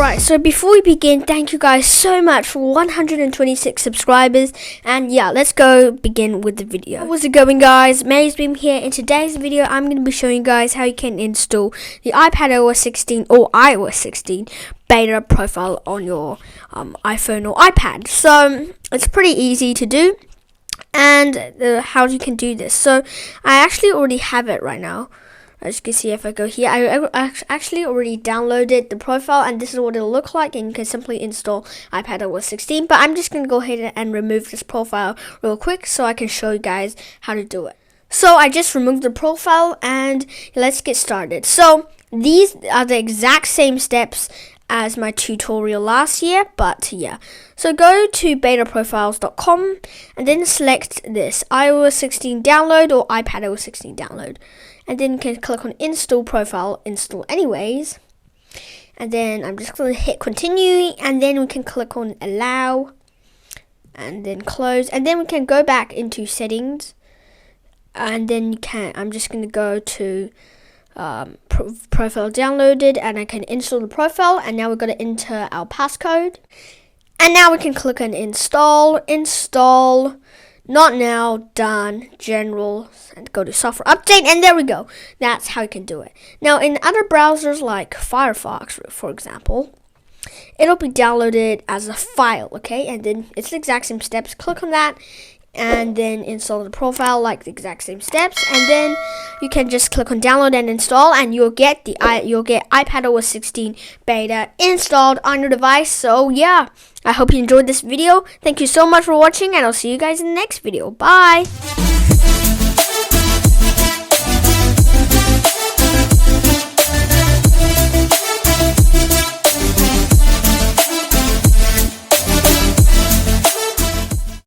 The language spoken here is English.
Alright, so before we begin, thank you guys so much for 126 subscribers, and yeah, let's go begin with the video. How's it going, guys? May's been here. In today's video, I'm going to be showing you guys how you can install the iPadOS 16 or iOS 16 beta profile on your iPhone or iPad. So it's pretty easy to do, and how you can do this. So I actually already have it right now. As you can see, if I go here, I actually already downloaded the profile, and this is what it'll look like, and you can simply install iPadOS 16. But I'm just going to go ahead and remove this profile real quick so I can show you guys how to do it. So I just removed the profile, and let's get started. So these are the exact same steps as my tutorial last year, but yeah. So go to betaprofiles.com and then select this iOS 16 download or iPadOS 16 download, and then you can click on install profile, install anyways, and then I'm just going to hit continue, and then we can click on allow and then close, and then we can go back into settings, and then I'm just going to go to profile downloaded, and I can install the profile, and now we're going to enter our passcode, and now we can click on install, not now, done, general, and go to software update, and there we go. That's how you can do it. Now in other browsers like Firefox, for example, it'll be downloaded as a file, okay, and then it's the exact same steps. Click on that and then install the profile like the exact same steps, and then you can just click on download and install, and you'll get iPadOS 16 beta installed on your device. So yeah, I hope you enjoyed this video. Thank you so much for watching, and I'll see you guys in the next video. Bye.